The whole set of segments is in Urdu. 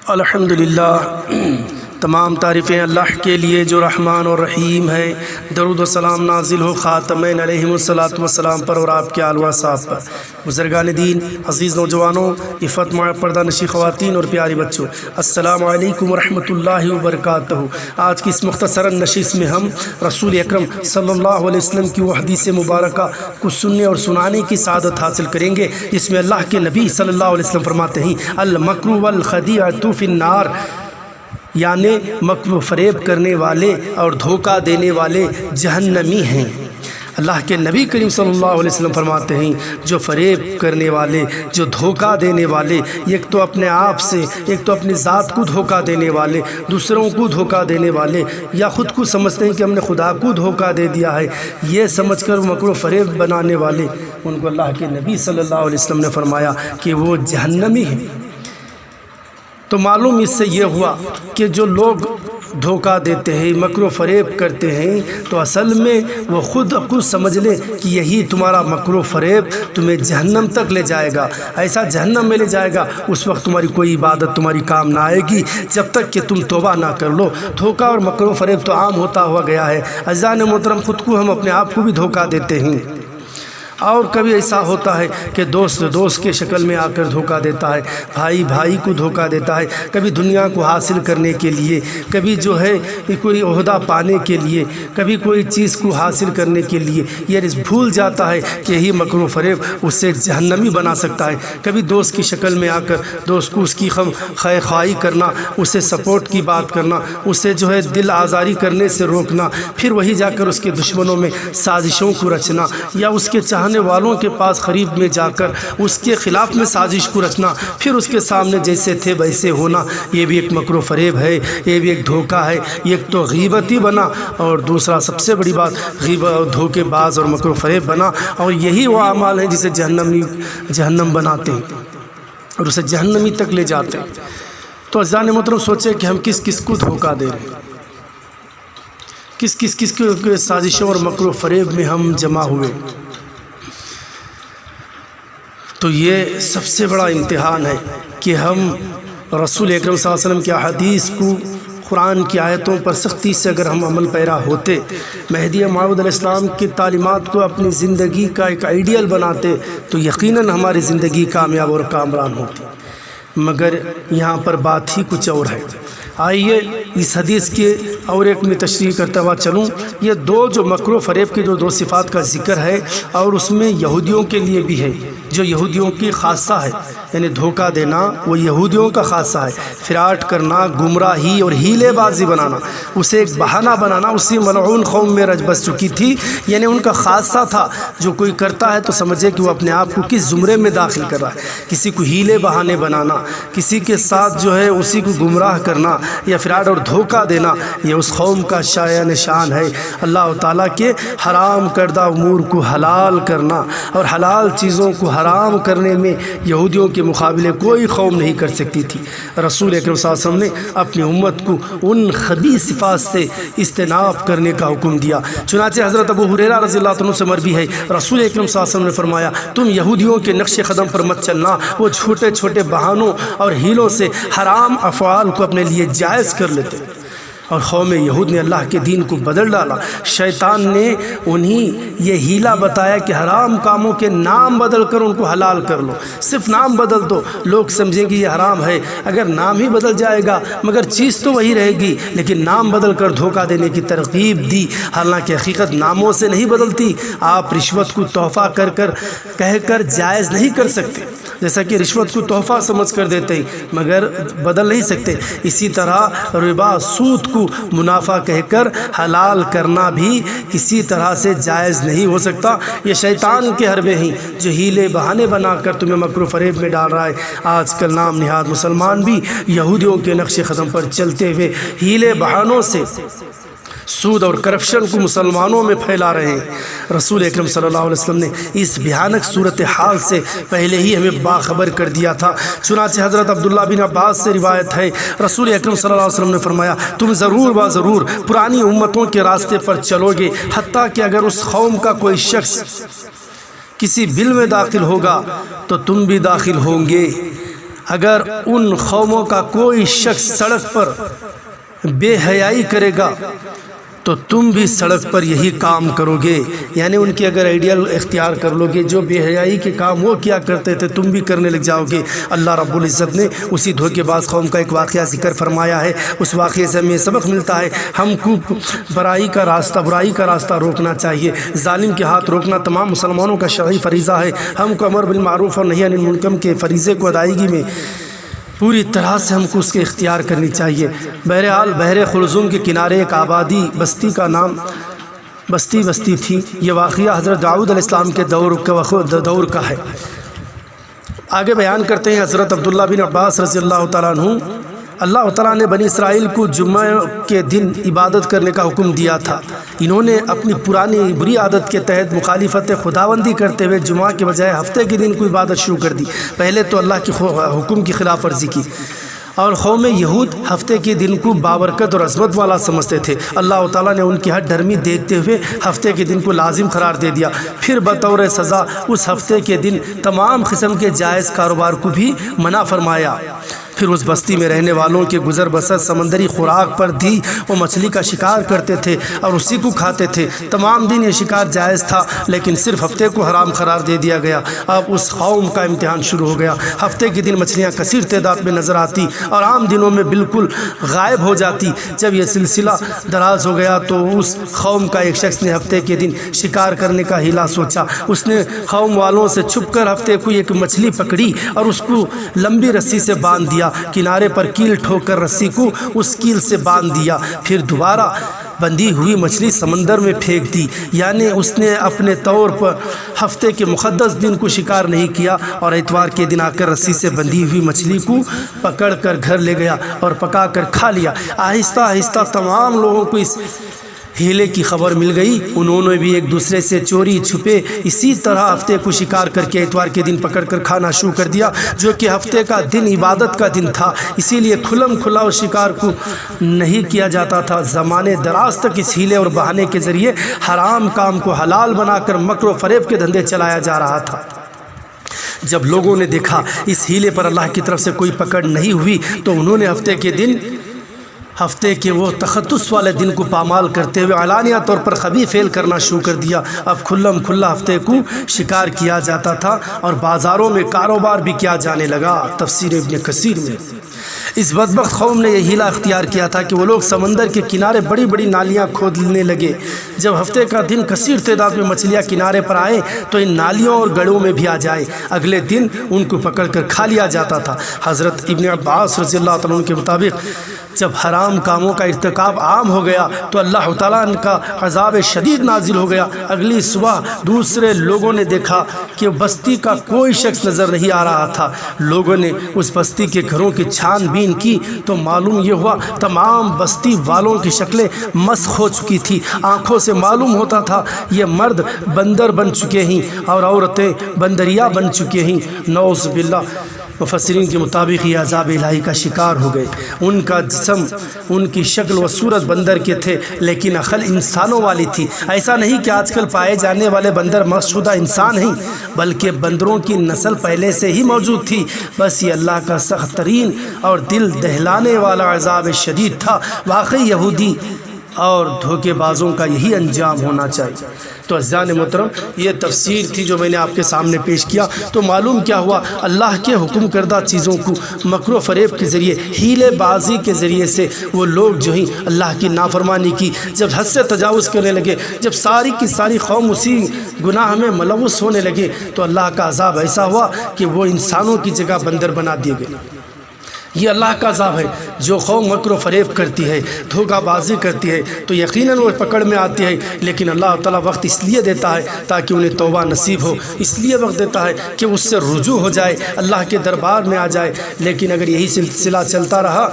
الحمدللہ تمام تعریفیں اللہ کے لیے جو رحمان اور رحیم ہے۔ درود و سلام نازل ہو خاتمین علیہم الصلاۃ والسلام پر اور آپ کے آل و اصحاب پر۔ بزرگان دین، عزیز نوجوانوں، عفت مع پردہ نشی خواتین اور پیاری بچوں، السلام علیکم ورحمۃ اللہ وبرکاتہ۔ آج کی اس مختصر نشست میں ہم رسول اکرم صلی اللہ علیہ وسلم کی وہ حدیث مبارکہ کو سننے اور سنانے کی سعادت حاصل کریں گے جس میں اللہ کے نبی صلی اللہ علیہ وسلم فرماتے ہیں المکر والخدیعۃ فی النار، یعنی مکر و فریب کرنے والے اور دھوکہ دینے والے جہنمی ہیں۔ اللہ کے نبی کریم صلی اللہ علیہ وسلم فرماتے ہیں جو فریب کرنے والے، جو دھوکہ دینے والے، ایک تو اپنے آپ سے، ایک تو اپنی ذات کو دھوکہ دینے والے، دوسروں کو دھوکہ دینے والے، یا خود کو سمجھتے ہیں کہ ہم نے خدا کو دھوکہ دے دیا ہے، یہ سمجھ کر مکر و فریب بنانے والے، ان کو اللہ کے نبی صلی اللہ علیہ وسلم نے فرمایا کہ وہ جہنمی ہیں۔ تو معلوم اس سے یہ ہوا کہ جو لوگ دھوکہ دیتے ہیں، مکر و فریب کرتے ہیں، تو اصل میں وہ خود سمجھ لے کہ یہی تمہارا مکر و فریب تمہیں جہنم تک لے جائے گا، ایسا جہنم میں لے جائے گا، اس وقت تمہاری کوئی عبادت تمہاری کام نہ آئے گی جب تک کہ تم توبہ نہ کر لو۔ دھوکہ اور مکر و فریب تو عام ہوتا ہوا گیا ہے۔ عزیزان محترم، خود کو ہم اپنے آپ کو بھی دھوکہ دیتے ہیں، اور کبھی ایسا ہوتا ہے کہ دوست دوست کے شکل میں آ کر دھوکہ دیتا ہے، بھائی بھائی کو دھوکہ دیتا ہے، کبھی دنیا کو حاصل کرنے کے لیے، کبھی جو ہے کوئی عہدہ پانے کے لیے، کبھی کوئی چیز کو حاصل کرنے کے لیے، یہ بھول جاتا ہے کہ یہی مکر و فریب اس سے جہنمی بنا سکتا ہے۔ کبھی دوست کی شکل میں آ کر دوست کو اس کی خیر خواہی کرنا، اسے سپورٹ کی بات کرنا، اسے جو ہے دل آزاری کرنے سے روکنا، پھر وہی جا کر اس کے دشمنوں میں سازشوں کو رچنا، یا اس کے چاہنے والوں کے پاس قریب میں جا کر اس کے خلاف میں سازش کو رچنا، پھر اس کے سامنے جیسے تھے ویسے ہونا، یہ بھی ایک مکر و فریب ہے، یہ بھی ایک دھوکہ ہے۔ ایک تو غیبتی بنا، اور دوسرا سب سے بڑی بات غیبت، دھوکے باز اور مکر و فریب بنا، اور یہی وہ اعمال ہیں جسے جہنم بناتے ہیں اور اسے جہنمی تک لے جاتے ہیں۔ تو عزیزان محترم، سوچے کہ ہم کس کس کو دھوکہ دے رہے ہیں، کس کے سازشوں اور مکر و فریب میں ہم جمع ہوئے۔ تو یہ سب سے بڑا امتحان ہے کہ ہم رسول اکرم صلی اللہ علیہ وسلم کی احادیث کو، قرآن کی آیتوں پر سختی سے اگر ہم عمل پیرا ہوتے، مہدی موعود علیہ السلام کی تعلیمات کو اپنی زندگی کا ایک آئیڈیل بناتے، تو یقیناً ہماری زندگی کامیاب اور کامران ہوتی۔ مگر یہاں پر بات ہی کچھ اور ہے۔ آئیے اس حدیث کے اور ایک میں تشریح کرتا ہوا چلوں۔ یہ جو مکر و فریب کے جو دو صفات کا ذکر ہے، اور اس میں یہودیوں کے لیے بھی ہے، جو یہودیوں کی خاصہ ہے، یعنی دھوکہ دینا وہ یہودیوں کا خاصہ ہے، فراڈ کرنا، گمراہی اور ہیلے بازی بنانا، اسے ایک بہانہ بنانا، اسی ملعون قوم میں رچ بس چکی تھی، یعنی ان کا خاصہ تھا۔ جو کوئی کرتا ہے تو سمجھے کہ وہ اپنے آپ کو کس زمرے میں داخل کر رہا ہے۔ کسی کو ہیلے بہانے بنانا، کسی کے ساتھ جو ہے اسی کو گمراہ کرنا یا فراڈ اور دھوکہ دینا، یہ اس قوم کا شایع نشان ہے۔ اللہ تعالیٰ کے حرام کردہ امور کو حلال کرنا اور حلال چیزوں کو حرام کرنے میں یہودیوں کے مقابلے کوئی قوم نہیں کر سکتی تھی۔ رسول اکرم صلی اللہ علیہ وسلم نے اپنی امت کو ان خبیث صفات سے اجتناب کرنے کا حکم دیا۔ چنانچہ حضرت ابو ہریرہ رضی اللہ عنہ سے مروی ہے، رسول اکرم صلی اللہ علیہ وسلم نے فرمایا تم یہودیوں کے نقش قدم پر مت چلنا، وہ چھوٹے چھوٹے بہانوں اور ہیلوں سے حرام افعال کو اپنے لیے جائز کر لیتے، اور قوم یہود نے اللہ کے دین کو بدل ڈالا۔ شیطان نے انہیں یہ ہیلا بتایا کہ حرام کاموں کے نام بدل کر ان کو حلال کر لو، صرف نام بدل دو، لوگ سمجھیں گے یہ حرام ہے۔ اگر نام ہی بدل جائے گا مگر چیز تو وہی رہے گی، لیکن نام بدل کر دھوکہ دینے کی ترغیب دی، حالانکہ حقیقت ناموں سے نہیں بدلتی۔ آپ رشوت کو تحفہ کہہ کر جائز نہیں کر سکتے، جیسا کہ رشوت کو تحفہ سمجھ کر دیتے ہیں مگر بدل نہیں سکتے، اسی طرح ربا، سود کو منافع کہہ کر حلال کرنا بھی کسی طرح سے جائز نہیں ہو سکتا۔ یہ شیطان کے حربے ہیں جو ہیلے بہانے بنا کر تمہیں مکر و فریب میں ڈال رہا ہے۔ آج کل نام نہاد مسلمان بھی یہودیوں کے نقش قدم پر چلتے ہوئے ہیلے بہانوں سے سود اور کرپشن کو مسلمانوں میں پھیلا رہے ہیں۔ رسول اکرم صلی اللہ علیہ وسلم نے اس بھیانک صورتحال سے پہلے ہی ہمیں باخبر کر دیا تھا۔ چنانچہ حضرت عبداللہ بن عباس سے روایت ہے، رسول اکرم صلی اللہ علیہ وسلم نے فرمایا تم ضرور ضرور پرانی امتوں کے راستے پر چلو گے، حتیٰ کہ اگر اس قوم کا کوئی شخص کسی بل میں داخل ہوگا تو تم بھی داخل ہوں گے۔ اگر ان قوموں کا کوئی شخص سڑک پر بے حیائی کرے گا تو تم بھی سڑک پر یہی کام کرو گے، یعنی ان کی اگر آئیڈیل اختیار کر لو گے، جو بے حیائی کے کام وہ کیا کرتے تھے تم بھی کرنے لگ جاؤ گے۔ اللہ رب العزت نے اسی دھوکے باز قوم کا ایک واقعہ ذکر فرمایا ہے۔ اس واقعے سے ہمیں سبق ملتا ہے، ہم کو برائی کا راستہ روکنا چاہیے، ظالم کے ہاتھ روکنا تمام مسلمانوں کا شرعی فریضہ ہے۔ ہم کو امر بالمعروف اور نہی عن المنکر کے فریضے کو ادائیگی میں پوری طرح سے ہم کو اس کے اختیار کرنی چاہیے۔ بہرحال بحر خلزوم کے کنارے ایک آبادی بستی کا نام بستی تھی۔ یہ واقعہ حضرت داؤد علیہ السلام کے دور کا ہے۔ آگے بیان کرتے ہیں حضرت عبداللہ بن عباس رضی اللہ تعالیٰ عنہ، اللہ تعالیٰ نے بنی اسرائیل کو جمعہ کے دن عبادت کرنے کا حکم دیا تھا۔ انہوں نے اپنی پرانی بری عادت کے تحت مخالفت خداوندی کرتے ہوئے جمعہ کے بجائے ہفتے کے دن کو عبادت شروع کر دی۔ پہلے تو اللہ کے حکم کی خلاف ورزی کی، اور قوم یہود ہفتے کے دن کو بابرکت اور عظمت والا سمجھتے تھے۔ اللہ تعالیٰ نے ان کی ہٹ دھرمی دیکھتے ہوئے ہفتے کے دن کو لازم قرار دے دیا، پھر بطور سزا اس ہفتے کے دن تمام قسم کے جائز کاروبار کو بھی منع فرمایا۔ پھر اس بستی میں رہنے والوں کے گزر بسر سمندری خوراک پر تھی، وہ مچھلی کا شکار کرتے تھے اور اسی کو کھاتے تھے۔ تمام دن یہ شکار جائز تھا، لیکن صرف ہفتے کو حرام قرار دے دیا گیا۔ اب اس قوم کا امتحان شروع ہو گیا۔ ہفتے کے دن مچھلیاں کثیر تعداد میں نظر آتی اور عام دنوں میں بالکل غائب ہو جاتی۔ جب یہ سلسلہ دراز ہو گیا تو اس قوم کا ایک شخص نے ہفتے کے دن شکار کرنے کا ہیلا سوچا۔ اس نے قوم والوں سے چھپ کر ہفتے کو ایک مچھلی پکڑی اور اس کو لمبی رسی سے باندھ دیا، کنارے پر کیل ٹھوک کر رسی کو اس کیل سے باندھ دیا، پھر دوبارہ بندھی ہوئی مچھلی سمندر میں پھینک دی۔ یعنی اس نے اپنے طور پر ہفتے کے مقدس دن کو شکار نہیں کیا اور اتوار کے دن آ کر رسی سے بندھی ہوئی مچھلی کو پکڑ کر گھر لے گیا اور پکا کر کھا لیا۔ آہستہ آہستہ تمام لوگوں کو اس ہیلے کی خبر مل گئی۔ انہوں نے بھی ایک دوسرے سے چوری چھپے اسی طرح ہفتے کو شکار کر کے اتوار کے دن پکڑ کر کھانا شروع کر دیا، جو کہ ہفتے کا دن عبادت کا دن تھا، اسی لیے کھلم کھلا اس شکار کو نہیں کیا جاتا تھا۔ زمانے دراز تک اس ہیلے اور بہانے کے ذریعے حرام کام کو حلال بنا کر مکر و فریب کے دھندے چلایا جا رہا تھا۔ جب لوگوں نے دیکھا اس ہیلے پر اللہ کی طرف سے کوئی پکڑ نہیں ہوئی تو انہوں نے ہفتے کے وہ تخصص والے دن کو پامال کرتے ہوئے علانیہ طور پر خبیث فعل کرنا شروع کر دیا۔ اب کھلم کھلا ہفتے کو شکار کیا جاتا تھا اور بازاروں میں کاروبار بھی کیا جانے لگا۔ تفسیر ابن کثیر میں اس بدبخت قوم نے یہ ہیلا اختیار کیا تھا کہ وہ لوگ سمندر کے کنارے بڑی بڑی نالیاں کھودنے لگے۔ جب ہفتے کا دن کثیر تعداد میں مچھلیاں کنارے پر آئے تو ان نالیوں اور گڑھوں میں بھی آ جائے، اگلے دن ان کو پکڑ کر کھا لیا جاتا تھا۔ حضرت ابن عباس رضی اللہ تعالیٰ عنہ کے مطابق جب حرام کاموں کا ارتکاب عام ہو گیا تو اللہ تعالیٰ کا عذاب شدید نازل ہو گیا۔ اگلی صبح دوسرے لوگوں نے دیکھا کہ بستی کا کوئی شخص نظر نہیں آ رہا تھا۔ لوگوں نے اس بستی کے گھروں کی چھان بین کی تو معلوم یہ ہوا تمام بستی والوں کی شکلیں مسخ ہو چکی تھی۔ آنکھوں سے معلوم ہوتا تھا یہ مرد بندر بن چکے ہیں اور عورتیں بندریا بن چکے ہیں۔ نعوذ باللہ۔ مفسرین کے مطابق یہ عذاب الہی کا شکار ہو گئے۔ ان کا جسم، ان کی شکل و صورت بندر کے تھے لیکن عقل انسانوں والی تھی۔ ایسا نہیں کہ آج کل پائے جانے والے بندر مقصودہ انسان ہیں، بلکہ بندروں کی نسل پہلے سے ہی موجود تھی۔ بس یہ اللہ کا سخت ترین اور دل دہلانے والا عذاب شدید تھا۔ واقعی یہودی اور دھوکے بازوں کا یہی انجام ہونا چاہیے۔ تو عزیزان محترم، یہ تفسیر تھی جو میں نے آپ کے سامنے پیش کیا۔ تو معلوم کیا ہوا، اللہ کے حکم کردہ چیزوں کو مکر و فریب کے ذریعے، ہیلے بازی کے ذریعے سے وہ لوگ جو ہیں اللہ کی نافرمانی کی، جب حد سے تجاوز کرنے لگے، جب ساری کی ساری قوم اسی گناہ میں ملوث ہونے لگے تو اللہ کا عذاب ایسا ہوا کہ وہ انسانوں کی جگہ بندر بنا دیے گئے۔ یہ اللہ کا عذاب ہے۔ جو قوم مکر و فریب کرتی ہے، دھوکہ بازی کرتی ہے تو یقیناً وہ پکڑ میں آتی ہے، لیکن اللہ تعالیٰ وقت اس لیے دیتا ہے تاکہ انہیں توبہ نصیب ہو، اس لیے وقت دیتا ہے کہ اس سے رجوع ہو جائے، اللہ کے دربار میں آ جائے۔ لیکن اگر یہی سلسلہ چلتا رہا،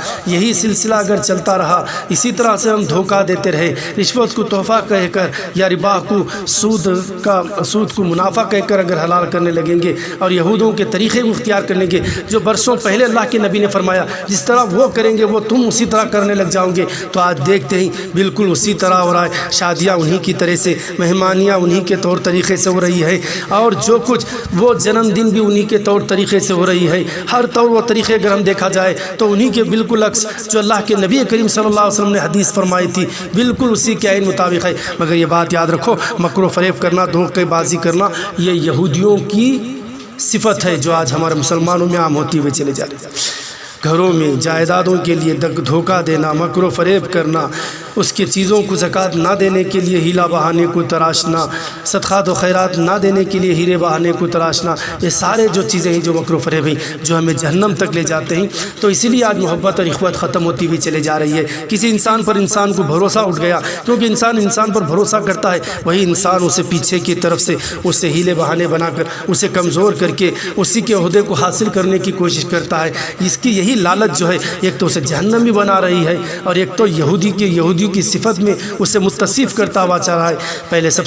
اسی طرح سے ہم دھوکہ دیتے رہے، رشوت کو تحفہ کہہ کر یا ربا کو سود کو منافع کہہ کر اگر حلال کرنے لگیں گے اور یہودوں کے طریقے کو اختیار کرنے گے جو برسوں پہلے اللہ کے نبی نے فرمایا فرمایا جس طرح وہ کریں گے وہ تم اسی طرح کرنے لگ جاؤ گے۔ تو آج دیکھتے ہی بالکل اسی طرح ہو رہا ہے، شادیاں انہی کی طرح سے، مہمانیاں انہی کے طور طریقے سے ہو رہی ہے، اور جو کچھ وہ جنم دن بھی انہی کے طور طریقے سے ہو رہی ہے۔ ہر طور و طریقے اگر ہم دیکھا جائے تو انہی کے بالکل عکس جو اللہ کے نبی کریم صلی اللہ علیہ وسلم نے حدیث فرمائی تھی بالکل اسی کے عین مطابق ہے۔ مگر یہ بات یاد رکھو، مکر و فریب کرنا، دھوکے بازی کرنا، یہ یہودیوں کی صفت ہے جو آج ہمارے مسلمانوں میں عام ہوتی ہوئی چلے جا رہی ہے۔ گھروں میں جائیدادوں کے لیے دھوکہ دینا، مکر و فریب کرنا، اس کے چیزوں کو زکوٰۃ نہ دینے کے لیے ہیلا بہانے کو تراشنا، صدقات و خیرات نہ دینے کے لیے ہیرے بہانے کو تراشنا، یہ سارے جو چیزیں ہیں جو مکر و فریب ہیں جو ہمیں جہنم تک لے جاتے ہیں۔ تو اسی لیے آج محبت اور اخوت ختم ہوتی ہوئی چلے جا رہی ہے۔ کسی انسان پر انسان کو بھروسہ اٹھ گیا، کیونکہ انسان پر بھروسہ کرتا ہے، وہی انسان اسے پیچھے کی طرف سے اسے ہیلے بہانے بنا کر اسے کمزور کر کے اسی کے عہدے کو حاصل کرنے کی کوشش کرتا ہے۔ اس کی یہی لالچ جو ہے ایک تو اسے جہنم بھی بنا رہی ہے، اور ایک تو یہودیوں کی صفت میں اسے متصف کرتا ہوا چاہ رہا ہے۔ پہلے سب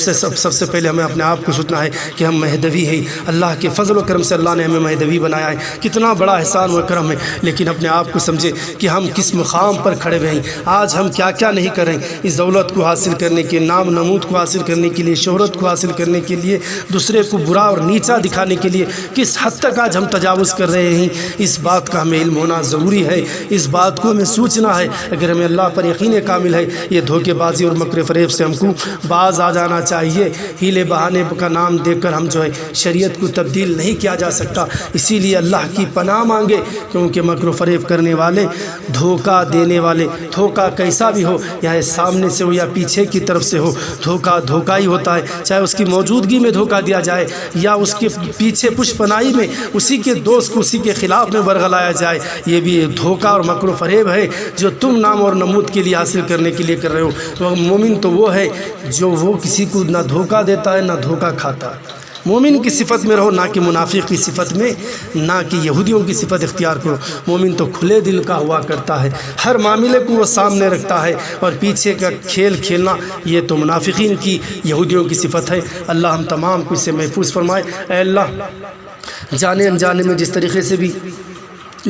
سے پہلے ہمیں اپنے آپ کو سوچنا ہے کہ ہم مہدوی ہیں، اللہ کے فضل و کرم سے اللہ نے ہمیں مہدوی بنایا ہے، کتنا بڑا احسان و کرم ہے۔ لیکن اپنے آپ کو سمجھے کہ ہم کس مقام پر کھڑے ہوئے ہیں، آج ہم کیا کیا نہیں کریں اس دولت کو حاصل کرنے کے، نام نمود کو حاصل کرنے کے لیے، شہرت کو حاصل کرنے کے لیے، دوسرے کو برا اور نیچا دکھانے کے لیے کس حد تک آج ہم تجاوز کر رہے ہیں۔ اس بات کا ہمیں علم ہونا ضروری ہے، اس بات کو ہمیں سوچنا ہے۔ اگر ہمیں اللہ پر یقین کامل ہے، یہ دھوکے بازی اور مکر فریب سے ہم کو باز آ جانا چاہیے۔ ہیلے بہانے کا نام دے کر ہم جو ہے شریعت کو تبدیل نہیں کیا جا سکتا، اسی لیے اللہ کی پناہ مانگے، کیونکہ مکر و فریب کرنے والے، دھوکہ دینے والے، دھوکہ کیسا بھی ہو، یا سامنے سے ہو یا پیچھے کی طرف سے ہو، دھوکہ ہی ہوتا ہے۔ چاہے اس کی موجودگی میں دھوکہ دیا جائے یا اس کے پیچھے پشت پناہی میں اسی کے دوست کو اسی کے خلاف میں ورغلایا جائے، یہ بھی دھوکہ اور مکر و فریب ہے جو تم نام اور نمود کے لیے حاصل کرنے کے لیے کر رہے ہو۔ تو مومن تو وہ ہے جو وہ کسی کو نہ دھوکہ دیتا ہے نہ دھوکہ کھاتا ہے۔ مومن کی صفت میں رہو، نہ کہ منافق کی صفت میں، نہ کہ یہودیوں کی صفت اختیار کرو۔ مومن تو کھلے دل کا ہوا کرتا ہے، ہر معاملے کو وہ سامنے رکھتا ہے، اور پیچھے کا کھیل کھیلنا یہ تو منافقین کی، یہودیوں کی صفت ہے۔ اللہ ہم تمام کو اس سے محفوظ فرمائے۔ اے اللہ، جانے انجانے میں جس طریقے سے بھی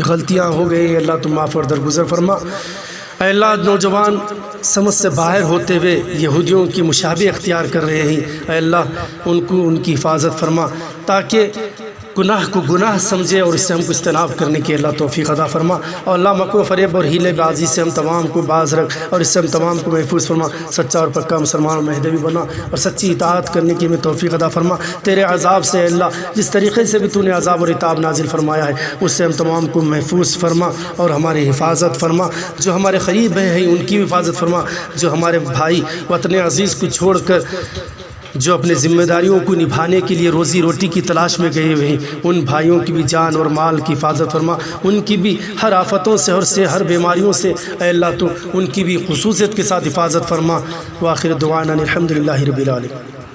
غلطیاں ہو گئی، اللہ تم معاف اور درگزر فرما۔ اے اللہ، نوجوان سمجھ سے باہر ہوتے ہوئے یہودیوں کی مشابہ اختیار کر رہے ہیں، اے اللہ ان کی حفاظت فرما، تاکہ گناہ کو گناہ سمجھے اور اس سے ہم کو اجتناب کرنے کی اللہ توفیق عطا فرما۔ اور اللہ مکر و فریب اور ہیلے بازی سے ہم تمام کو باز رکھ، اور اس سے ہم تمام کو محفوظ فرما۔ سچا اور پکا مسلمان اور مہدوی بنا، اور سچی اطاعت کرنے کی ہمیں توفیق عطا فرما۔ تیرے عذاب سے اے اللہ جس طریقے سے بھی تو نے عذاب اور عتاب نازل فرمایا ہے، اس سے ہم تمام کو محفوظ فرما اور ہماری حفاظت فرما۔ جو ہمارے قریب ہیں ان کی حفاظت فرما، جو ہمارے بھائی وطن عزیز کو چھوڑ کر جو اپنے ذمہ داریوں کو نبھانے کے لیے روزی روٹی کی تلاش میں گئے ہوئے ہیں، ان بھائیوں کی بھی جان اور مال کی حفاظت فرما، ان کی بھی ہر آفتوں سے ہر بیماریوں سے اے اللہ تو ان کی بھی خصوصیت کے ساتھ حفاظت فرما۔ وآخر دعوانا الحمدللہ رب العالمین۔